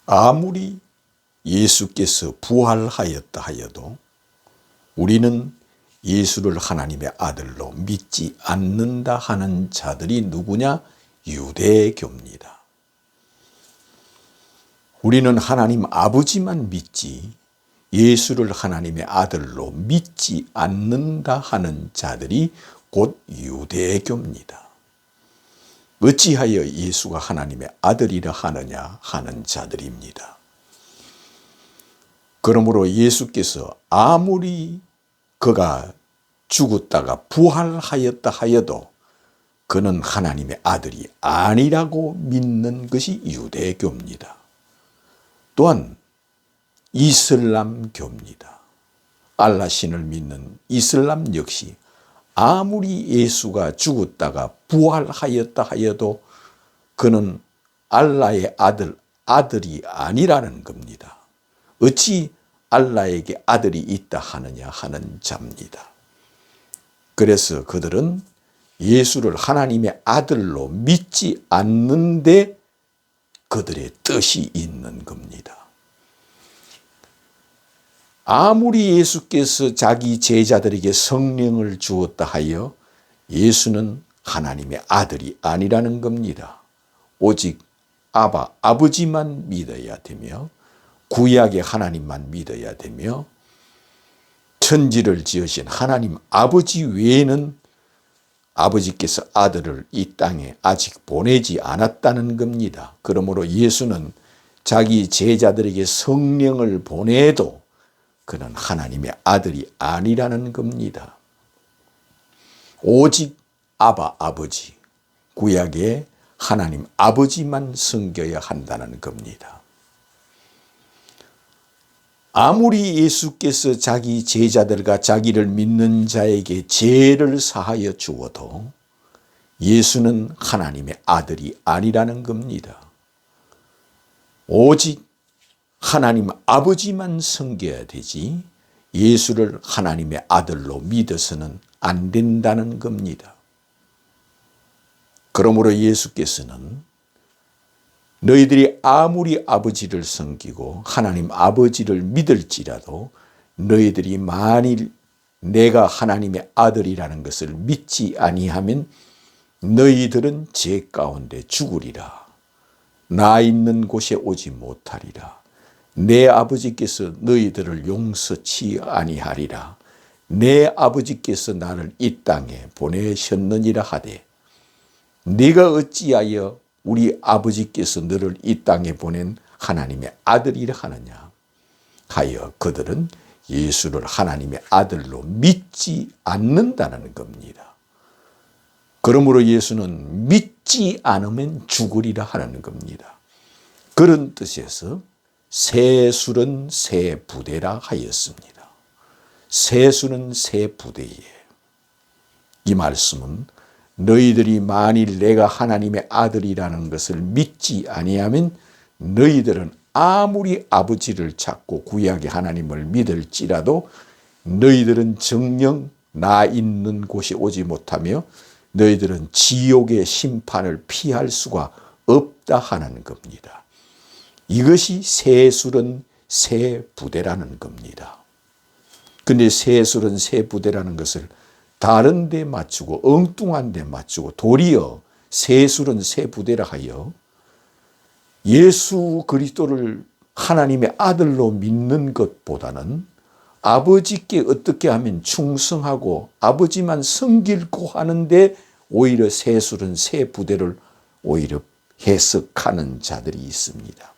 아무리 예수께서 부활하였다 하여도 우리는 예수를 하나님의 아들로 믿지 않는다 하는 자들이 누구냐? 유대교입니다. 우리는 하나님 아버지만 믿지 예수를 하나님의 아들로 믿지 않는다 하는 자들이 곧 유대교입니다. 어찌하여 예수가 하나님의 아들이라 하느냐 하는 자들입니다. 그러므로 예수께서 아무리 그가 죽었다가 부활하였다 하여도 그는 하나님의 아들이 아니라고 믿는 것이 유대교입니다. 또한 이슬람교입니다. 알라신을 믿는 이슬람 역시 아무리 예수가 죽었다가 부활하였다 하여도 그는 알라의 아들이 아니라는 겁니다. 어찌 알라에게 아들이 있다 하느냐 하는 자입니다. 그래서 그들은 예수를 하나님의 아들로 믿지 않는데 그들의 뜻이 있는 겁니다. 아무리 예수께서 자기 제자들에게 성령을 주었다 하여 예수는 하나님의 아들이 아니라는 겁니다. 오직 아버지만 믿어야 되며 구약의 하나님만 믿어야 되며 천지를 지으신 하나님 아버지 외에는 아버지께서 아들을 이 땅에 아직 보내지 않았다는 겁니다. 그러므로 예수는 자기 제자들에게 성령을 보내도 그는 하나님의 아들이 아니라는 겁니다. 오직 아버지, 구약의 하나님 아버지만 섬겨야 한다는 겁니다. 아무리 예수께서 자기 제자들과 자기를 믿는 자에게 죄를 사하여 주어도 예수는 하나님의 아들이 아니라는 겁니다. 오직 하나님 아버지만 섬겨야 되지 예수를 하나님의 아들로 믿어서는 안 된다는 겁니다. 그러므로 예수께서는 너희들이 아무리 아버지를 섬기고 하나님 아버지를 믿을지라도 너희들이 만일 내가 하나님의 아들이라는 것을 믿지 아니하면 너희들은 죄 가운데 죽으리라. 나 있는 곳에 오지 못하리라. 내 아버지께서 너희들을 용서치 아니하리라. 내 아버지께서 나를 이 땅에 보내셨느니라 하되 네가 어찌하여 우리 아버지께서 너를 이 땅에 보낸 하나님의 아들이라 하느냐 하여 그들은 예수를 하나님의 아들로 믿지 않는다는 겁니다. 그러므로 예수는 믿지 않으면 죽으리라 하는 겁니다. 그런 뜻에서 세술은 세 부대라 하였습니다. 세술은 세 부대이에요. 이 말씀은 너희들이 만일 내가 하나님의 아들이라는 것을 믿지 아니하면 너희들은 아무리 아버지를 찾고 구약의 하나님을 믿을지라도 너희들은 정녕 나 있는 곳에 오지 못하며 너희들은 지옥의 심판을 피할 수가 없다 하는 겁니다. 이것이 세술은 세 부대라는 겁니다. 근데 세술은 세 부대라는 것을 다른 데 맞추고 엉뚱한 데 맞추고 도리어 세술은 세 부대라 하여 예수 그리스도를 하나님의 아들로 믿는 것보다는 아버지께 어떻게 하면 충성하고 아버지만 섬기고 하는데 오히려 세술은 세 부대를 오히려 해석하는 자들이 있습니다.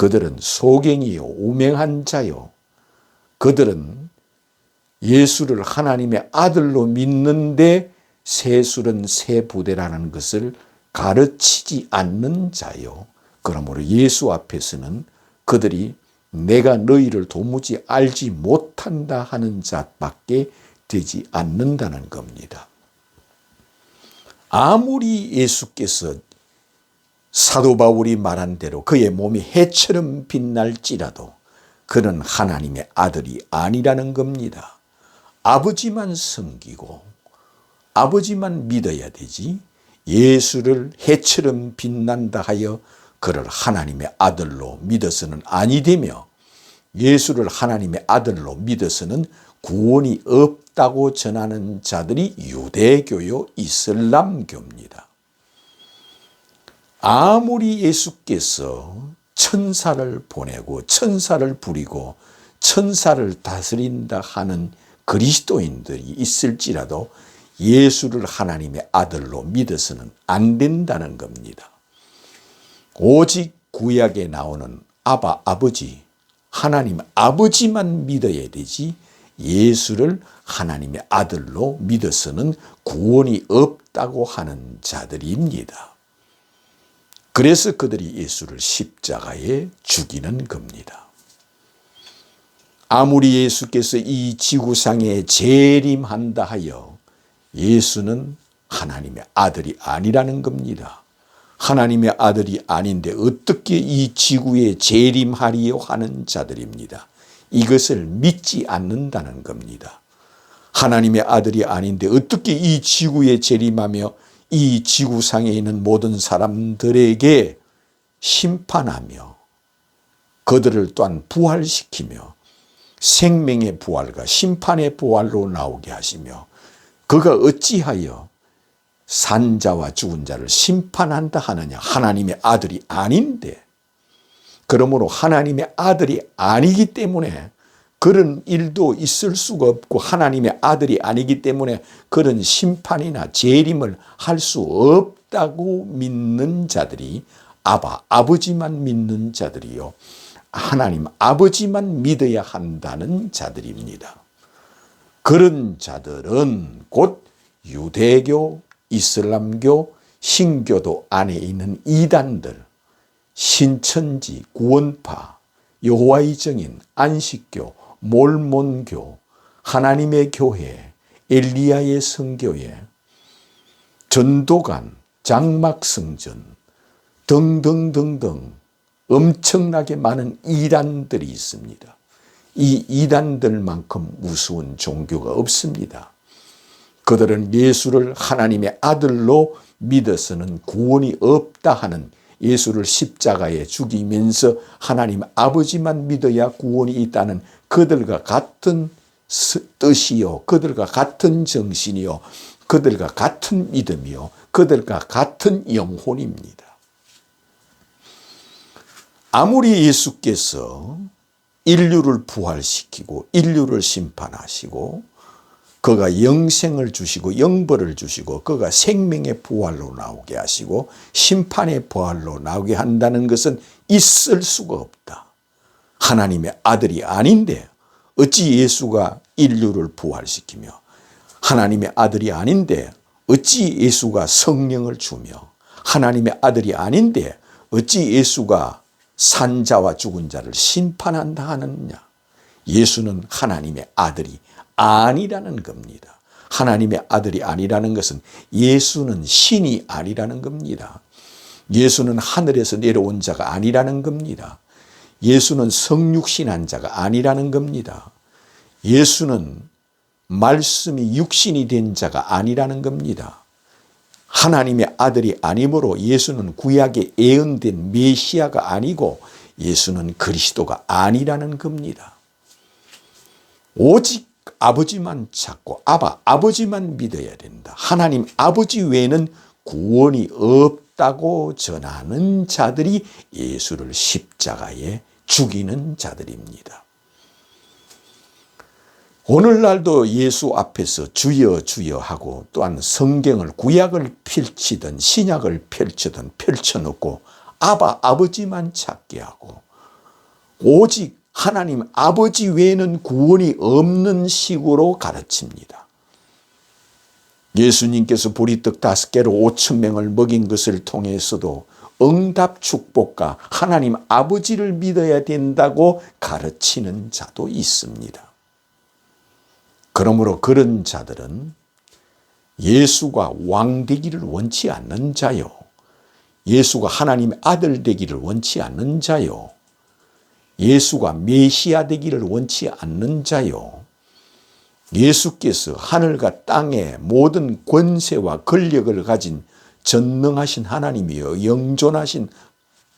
그들은 소경이요 우맹한 자요. 그들은 예수를 하나님의 아들로 믿는데 세술은 세 부대라는 것을 가르치지 않는 자요. 그러므로 예수 앞에서는 그들이 내가 너희를 도무지 알지 못한다 하는 자밖에 되지 않는다는 겁니다. 아무리 예수께서 사도 바울이 말한 대로 그의 몸이 해처럼 빛날지라도 그는 하나님의 아들이 아니라는 겁니다. 아버지만 섬기고 아버지만 믿어야 되지 예수를 해처럼 빛난다 하여 그를 하나님의 아들로 믿어서는 아니 되며 예수를 하나님의 아들로 믿어서는 구원이 없다고 전하는 자들이 유대교요 이슬람교입니다. 아무리 예수께서 천사를 보내고 천사를 부리고 천사를 다스린다 하는 그리스도인들이 있을지라도 예수를 하나님의 아들로 믿어서는 안 된다는 겁니다. 오직 구약에 나오는 아바 아버지, 하나님 아버지만 믿어야 되지 예수를 하나님의 아들로 믿어서는 구원이 없다고 하는 자들입니다. 그래서 그들이 예수를 십자가에 죽이는 겁니다. 아무리 예수께서 이 지구상에 재림한다 하여 예수는 하나님의 아들이 아니라는 겁니다. 하나님의 아들이 아닌데 어떻게 이 지구에 재림하리요 하는 자들입니다. 이것을 믿지 않는다는 겁니다. 하나님의 아들이 아닌데 어떻게 이 지구에 재림하며 이 지구상에 있는 모든 사람들에게 심판하며 그들을 또한 부활시키며 생명의 부활과 심판의 부활로 나오게 하시며 그가 어찌하여 산자와 죽은 자를 심판한다 하느냐. 하나님의 아들이 아닌데, 그러므로 하나님의 아들이 아니기 때문에 그런 일도 있을 수가 없고 하나님의 아들이 아니기 때문에 그런 심판이나 재림을 할 수 없다고 믿는 자들이 아버지만 믿는 자들이요, 하나님 아버지만 믿어야 한다는 자들입니다. 그런 자들은 곧 유대교, 이슬람교, 신교도 안에 있는 이단들, 신천지, 구원파, 여호와의 증인, 안식교, 몰몬교, 하나님의 교회, 엘리야의 성교회, 전도관, 장막성전 등등등등 엄청나게 많은 이단들이 있습니다. 이 이단들만큼 무서운 종교가 없습니다. 그들은 예수를 하나님의 아들로 믿어서는 구원이 없다 하는, 예수를 십자가에 죽이면서 하나님 아버지만 믿어야 구원이 있다는 그들과 같은 뜻이요, 그들과 같은 정신이요, 그들과 같은 믿음이요, 그들과 같은 영혼입니다. 아무리 예수께서 인류를 부활시키고 인류를 심판하시고 그가 영생을 주시고 영벌을 주시고 그가 생명의 부활로 나오게 하시고 심판의 부활로 나오게 한다는 것은 있을 수가 없다. 하나님의 아들이 아닌데 어찌 예수가 인류를 부활시키며, 하나님의 아들이 아닌데 어찌 예수가 성령을 주며, 하나님의 아들이 아닌데 어찌 예수가 산자와 죽은 자를 심판한다 하느냐. 예수는 하나님의 아들이 아니라는 겁니다. 하나님의 아들이 아니라는 것은 예수는 신이 아니라는 겁니다. 예수는 하늘에서 내려온 자가 아니라는 겁니다. 예수는 성육신한 자가 아니라는 겁니다. 예수는 말씀이 육신이 된 자가 아니라는 겁니다. 하나님의 아들이 아니므로 예수는 구약에 예언된 메시아가 아니고 예수는 그리스도가 아니라는 겁니다. 오직 아버지만 찾고 아버지만 믿어야 된다. 하나님 아버지 외에는 구원이 없다고 전하는 자들이 예수를 십자가에 죽이는 자들입니다. 오늘날도 예수 앞에서 주여 주여 하고 또한 성경을 구약을 펼치든 신약을 펼치든 펼쳐놓고 아버지만 찾게 하고 오직 하나님 아버지 외에는 구원이 없는 식으로 가르칩니다. 예수님께서 보리떡 5개로 5,000명을 먹인 것을 통해서도 응답 축복과 하나님 아버지를 믿어야 된다고 가르치는 자도 있습니다. 그러므로 그런 자들은 예수가 왕 되기를 원치 않는 자요, 예수가 하나님의 아들 되기를 원치 않는 자요, 예수가 메시아 되기를 원치 않는 자요, 예수께서 하늘과 땅의 모든 권세와 권력을 가진 전능하신 하나님이요 영존하신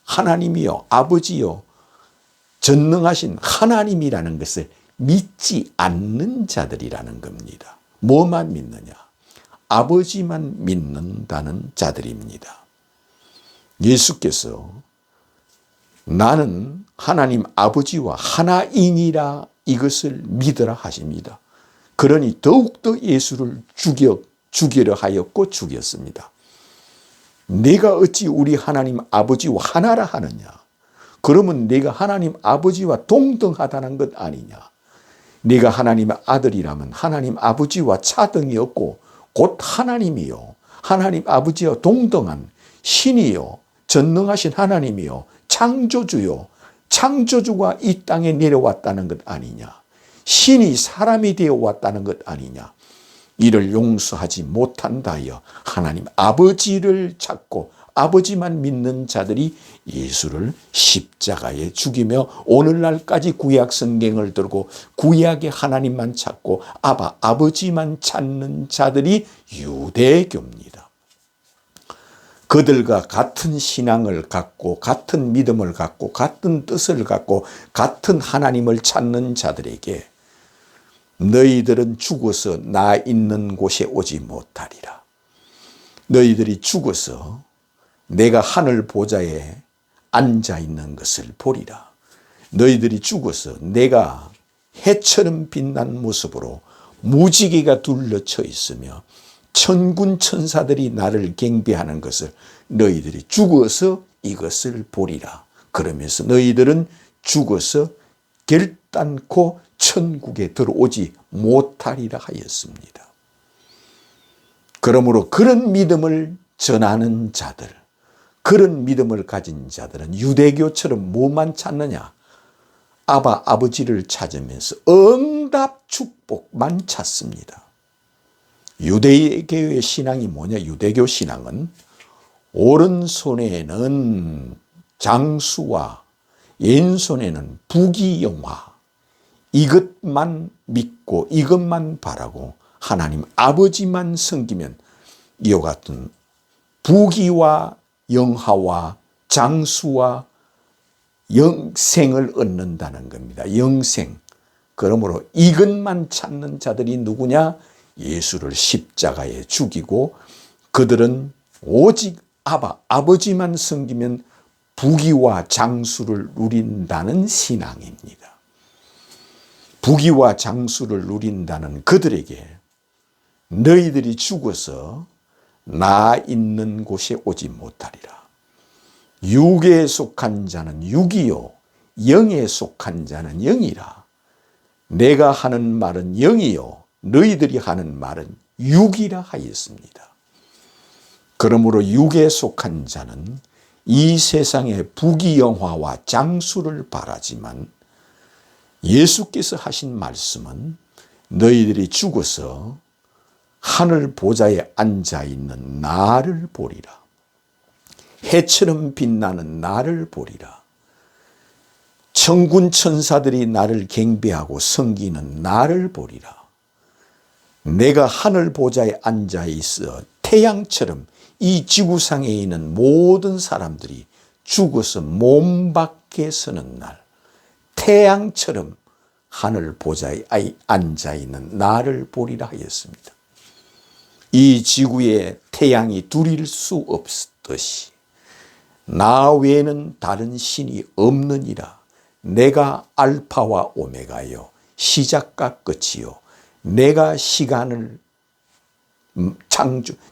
하나님이요, 아버지요, 전능하신 하나님이라는 것을 믿지 않는 자들이라는 겁니다. 뭐만 믿느냐? 아버지만 믿는다는 자들입니다. 예수께서 나는 하나님 아버지와 하나이니라 이것을 믿으라 하십니다. 그러니 더욱더 예수를 죽이려 하였고 죽였습니다. 내가 어찌 우리 하나님 아버지와 하나라 하느냐? 그러면 내가 하나님 아버지와 동등하다는 것 아니냐? 네가 하나님의 아들이라면 하나님 아버지와 차등이 없고 곧 하나님이요, 하나님 아버지와 동등한 신이요, 전능하신 하나님이요, 창조주요, 창조주가 이 땅에 내려왔다는 것 아니냐? 신이 사람이 되어 왔다는 것 아니냐? 이를 용서하지 못한다 하여 하나님 아버지를 찾고 아버지만 믿는 자들이 예수를 십자가에 죽이며 오늘날까지 구약 성경을 들고 구약의 하나님만 찾고 아버지만 찾는 자들이 유대교입니다. 그들과 같은 신앙을 갖고 같은 믿음을 갖고 같은 뜻을 갖고 같은 하나님을 찾는 자들에게 너희들은 죽어서 나 있는 곳에 오지 못하리라. 너희들이 죽어서 내가 하늘 보좌에 앉아 있는 것을 보리라. 너희들이 죽어서 내가 해처럼 빛난 모습으로 무지개가 둘러쳐 있으며 천군 천사들이 나를 경배하는 것을 너희들이 죽어서 이것을 보리라. 그러면서 너희들은 죽어서 결단코 천국에 들어오지 못하리라 하였습니다. 그러므로 그런 믿음을 전하는 자들, 그런 믿음을 가진 자들은 유대교처럼 뭐만 찾느냐? 아버지를 찾으면서 응답 축복만 찾습니다. 유대교의 신앙이 뭐냐? 유대교 신앙은 오른손에는 장수와 왼손에는 부귀영화, 이것만 믿고 이것만 바라고 하나님 아버지만 섬기면 이와 같은 부귀와 영화와 장수와 영생을 얻는다는 겁니다. 영생. 그러므로 이것만 찾는 자들이 누구냐? 예수를 십자가에 죽이고 그들은 오직 아버지만 섬기면 부귀와 장수를 누린다는 신앙입니다. 부귀와 장수를 누린다는 그들에게 너희들이 죽어서 나 있는 곳에 오지 못하리라. 육에 속한 자는 육이요, 영에 속한 자는 영이라. 내가 하는 말은 영이요, 너희들이 하는 말은 육이라 하였습니다. 그러므로 육에 속한 자는 이 세상의 부귀영화와 장수를 바라지만 예수께서 하신 말씀은 너희들이 죽어서 하늘 보좌에 앉아 있는 나를 보리라. 해처럼 빛나는 나를 보리라. 천군 천사들이 나를 경배하고 섬기는 나를 보리라. 내가 하늘 보좌에 앉아 있어 태양처럼 이 지구상에 있는 모든 사람들이 죽어서 몸 밖에 서는 날, 태양처럼 하늘 보좌에 앉아 있는 나를 보리라 하였습니다. 이 지구에 태양이 둘일 수 없듯이 나 외에는 다른 신이 없느니라. 내가 알파와 오메가요, 시작과 끝이요, 내가 시간을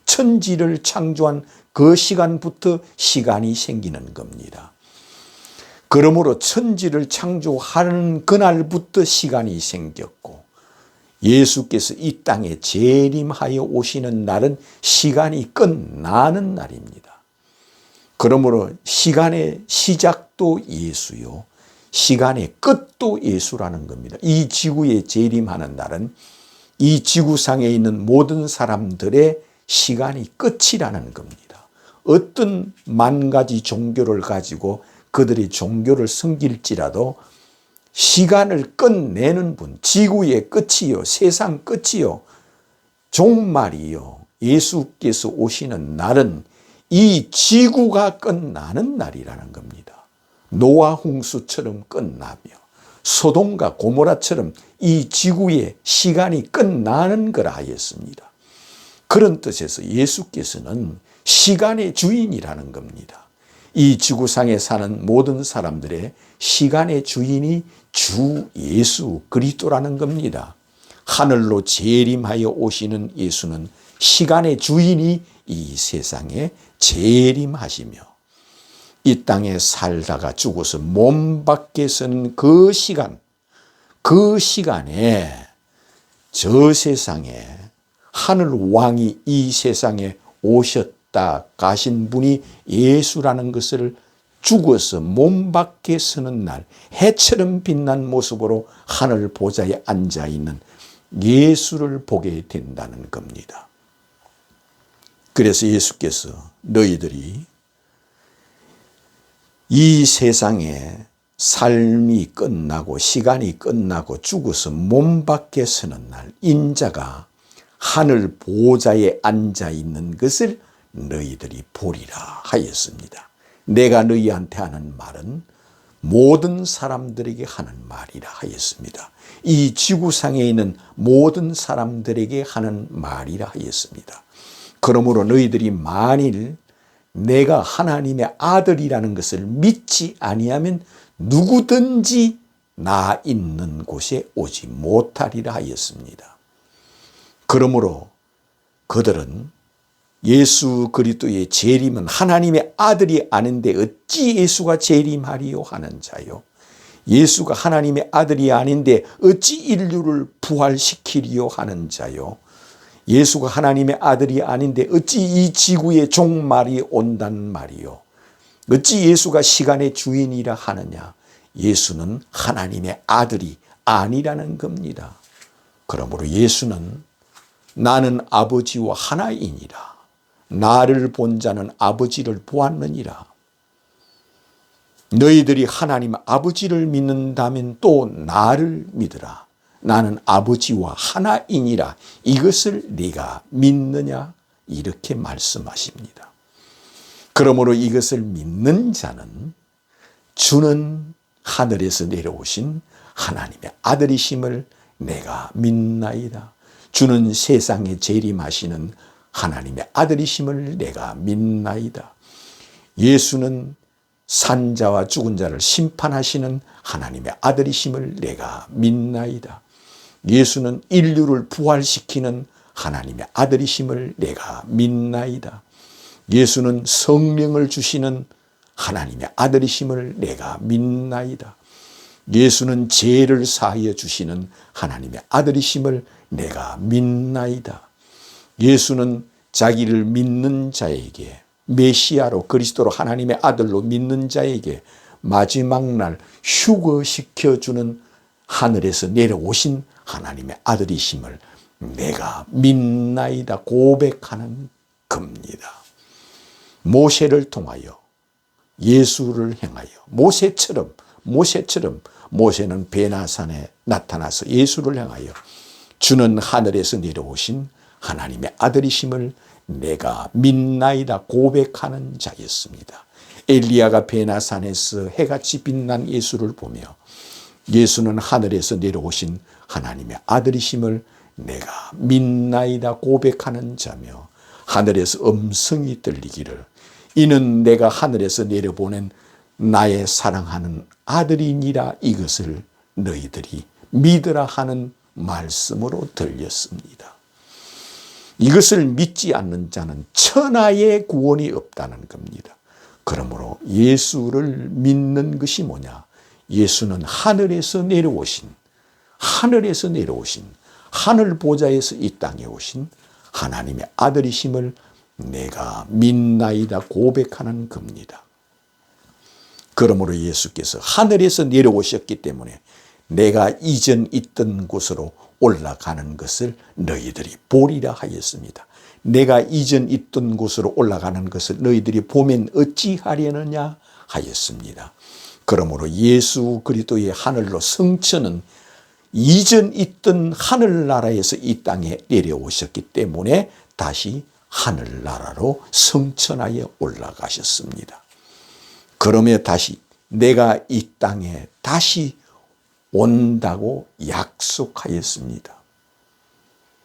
천지를 창조한 그 시간부터 시간이 생기는 겁니다. 그러므로 천지를 창조하는 그날부터 시간이 생겼고 예수께서 이 땅에 재림하여 오시는 날은 시간이 끝나는 날입니다. 그러므로 시간의 시작도 예수요, 시간의 끝도 예수라는 겁니다. 이 지구에 재림하는 날은 이 지구상에 있는 모든 사람들의 시간이 끝이라는 겁니다. 어떤 만 가지 종교를 가지고 그들이 종교를 섬길지라도 시간을 끝내는 분, 지구의 끝이요, 세상 끝이요, 종말이요, 예수께서 오시는 날은 이 지구가 끝나는 날이라는 겁니다. 노아 홍수처럼 끝나며 소돔과 고모라처럼 이 지구의 시간이 끝나는 거라 하였습니다. 그런 뜻에서 예수께서는 시간의 주인이라는 겁니다. 이 지구상에 사는 모든 사람들의 시간의 주인이 주 예수 그리스도라는 겁니다. 하늘로 재림하여 오시는 예수는 시간의 주인이 이 세상에 재림하시며 이 땅에 살다가 죽어서 몸 밖에 선 그 시간에 저 세상에 하늘 왕이 이 세상에 오셨다 가신 분이 예수라는 것을 죽어서 몸 밖에 서는 날 해처럼 빛난 모습으로 하늘 보좌에 앉아있는 예수를 보게 된다는 겁니다. 그래서 예수께서 너희들이 이 세상에 삶이 끝나고 시간이 끝나고 죽어서 몸 밖에 서는 날 인자가 하늘 보좌에 앉아있는 것을 너희들이 보리라 하였습니다. 내가 너희한테 하는 말은 모든 사람들에게 하는 말이라 하였습니다. 이 지구상에 있는 모든 사람들에게 하는 말이라 하였습니다. 그러므로 너희들이 만일 내가 하나님의 아들이라는 것을 믿지 아니하면 누구든지 나 있는 곳에 오지 못하리라 하였습니다. 그러므로 그들은 예수 그리스도의 재림은 하나님의 아들이 아닌데 어찌 예수가 재림하리요 하는 자요. 예수가 하나님의 아들이 아닌데 어찌 인류를 부활시키리요 하는 자요. 예수가 하나님의 아들이 아닌데 어찌 이 지구의 종말이 온단 말이요. 어찌 예수가 시간의 주인이라 하느냐. 예수는 하나님의 아들이 아니라는 겁니다. 그러므로 예수는 나는 아버지와 하나이니라. 나를 본 자는 아버지를 보았느니라. 너희들이 하나님 아버지를 믿는다면 또 나를 믿으라. 나는 아버지와 하나이니라. 이것을 네가 믿느냐? 이렇게 말씀하십니다. 그러므로 이것을 믿는 자는 주는 하늘에서 내려오신 하나님의 아들이심을 내가 믿나이다. 주는 세상에 재림하시는 하나님의 아들이심을 내가 믿나이다. 예수는 산자와 죽은 자를 심판하시는 하나님의 아들이심을 내가 믿나이다. 예수는 인류를 부활시키는 하나님의 아들이심을 내가 믿나이다. 예수는 성령을 주시는 하나님의 아들이심을 내가 믿나이다. 예수는 죄를 사하여 주시는 하나님의 아들이심을 내가 믿나이다. 예수는 자기를 믿는 자에게 메시아로 그리스도로 하나님의 아들로 믿는 자에게 마지막 날 휴거시켜주는 하늘에서 내려오신 하나님의 아들이심을 내가 믿나이다 고백하는 겁니다. 모세를 통하여 예수를 향하여 모세처럼 모세는 베나산에 나타나서 예수를 향하여 주는 하늘에서 내려오신 하나님의 아들이심을 내가 믿나이다 고백하는 자였습니다. 엘리야가 베나산에서 해같이 빛난 예수를 보며 예수는 하늘에서 내려오신 하나님의 아들이심을 내가 믿나이다 고백하는 자며 하늘에서 음성이 들리기를 이는 내가 하늘에서 내려보낸 나의 사랑하는 아들이니라 이것을 너희들이 믿으라 하는 말씀으로 들렸습니다. 이것을 믿지 않는 자는 천하의 구원이 없다는 겁니다. 그러므로 예수를 믿는 것이 뭐냐? 예수는 하늘에서 내려오신 하늘 보좌에서 이 땅에 오신 하나님의 아들이심을 내가 믿나이다 고백하는 겁니다. 그러므로 예수께서 하늘에서 내려오셨기 때문에 내가 이전 있던 곳으로 올라가는 것을 너희들이 보리라 하였습니다. 내가 이전 있던 곳으로 올라가는 것을 너희들이 보면 어찌하려느냐 하였습니다. 그러므로 예수 그리스도의 하늘로 성천은 이전 있던 하늘나라에서 이 땅에 내려오셨기 때문에 다시 하늘나라로 성천하에 올라가셨습니다. 그러며 다시 내가 이 땅에 다시 온다고 약속하였습니다.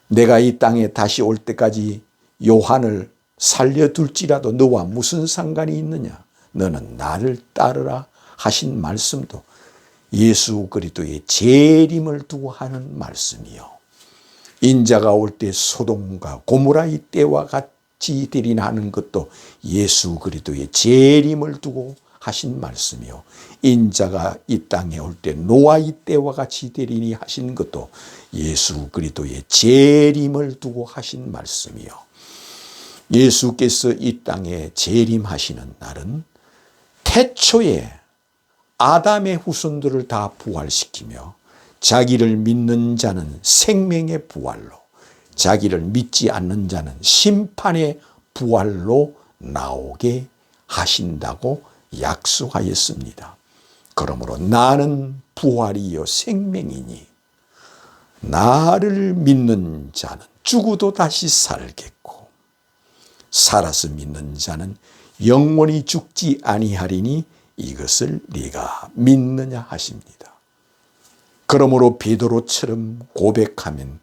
내가 이 땅에 다시 올 때까지 요한을 살려둘지라도 너와 무슨 상관이 있느냐? 너는 나를 따르라 하신 말씀도 예수 그리스도의 재림을 두고 하는 말씀이요. 인자가 올 때 소돔과 고모라의 때와 같이 되리나 하는 것도 예수 그리스도의 재림을 두고 하신 말씀이요. 인자가 이 땅에 올 때 노아의 때와 같이 되리니 하신 것도 예수 그리스도의 재림을 두고 하신 말씀이요. 예수께서 이 땅에 재림하시는 날은 태초에 아담의 후손들을 다 부활시키며 자기를 믿는 자는 생명의 부활로, 자기를 믿지 않는 자는 심판의 부활로 나오게 하신다고 약속하였습니다. 그러므로 나는 부활이요 생명이니 나를 믿는 자는 죽어도 다시 살겠고 살아서 믿는 자는 영원히 죽지 아니하리니 이것을 네가 믿느냐 하십니다. 그러므로 베드로처럼 고백하면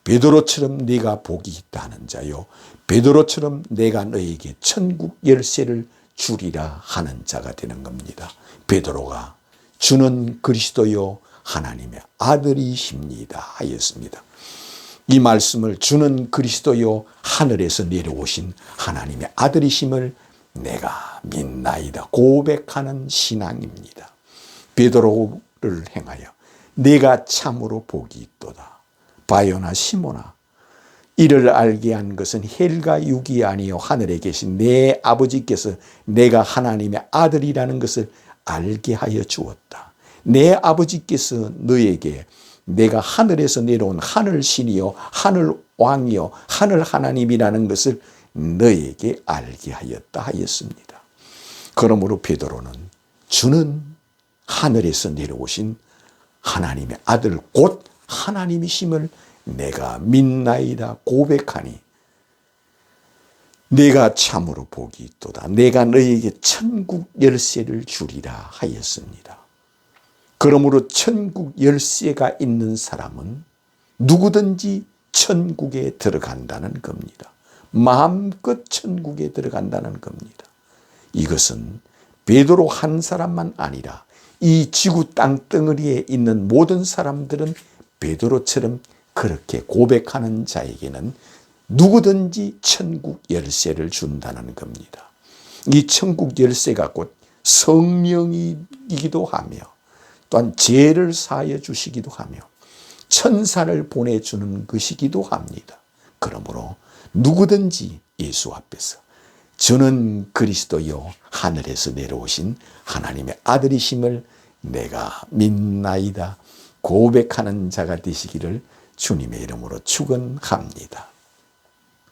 베드로처럼 네가 복이 있다 하는 자요, 베드로처럼 내가 너에게 천국 열쇠를 주리라 하는 자가 되는 겁니다. 베드로가 주는 그리스도요 하나님의 아들이십니다 하였습니다. 이 말씀을 주는 그리스도요 하늘에서 내려오신 하나님의 아들이심을 내가 믿나이다 고백하는 신앙입니다. 베드로를 행하여 네가 참으로 복이 있도다. 바요나 시모나, 이를 알게 한 것은 혈과 육이 아니요 하늘에 계신 내 아버지께서 내가 하나님의 아들이라는 것을 알게 하여 주었다. 내 아버지께서 너에게 내가 하늘에서 내려온 하늘 신이요 하늘 왕이요 하늘 하나님이라는 것을 너에게 알게 하였다 하였습니다. 그러므로 베드로는 주는 하늘에서 내려오신 하나님의 아들 곧 하나님이심을 내가 믿나이다 고백하니 내가 참으로 복이 있도다. 내가 너에게 천국 열쇠를 주리라 하였습니다. 그러므로 천국 열쇠가 있는 사람은 누구든지 천국에 들어간다는 겁니다. 마음껏 천국에 들어간다는 겁니다. 이것은 베드로 한 사람만 아니라 이 지구 땅덩어리에 있는 모든 사람들은 베드로처럼 그렇게 고백하는 자에게는 누구든지 천국 열쇠를 준다는 겁니다. 이 천국 열쇠가 곧 성령이기도 하며 또한 죄를 사하여 주시기도 하며 천사를 보내주는 것이기도 합니다. 그러므로 누구든지 예수 앞에서 저는 그리스도요 하늘에서 내려오신 하나님의 아들이심을 내가 믿나이다 고백하는 자가 되시기를 주님의 이름으로 축원합니다.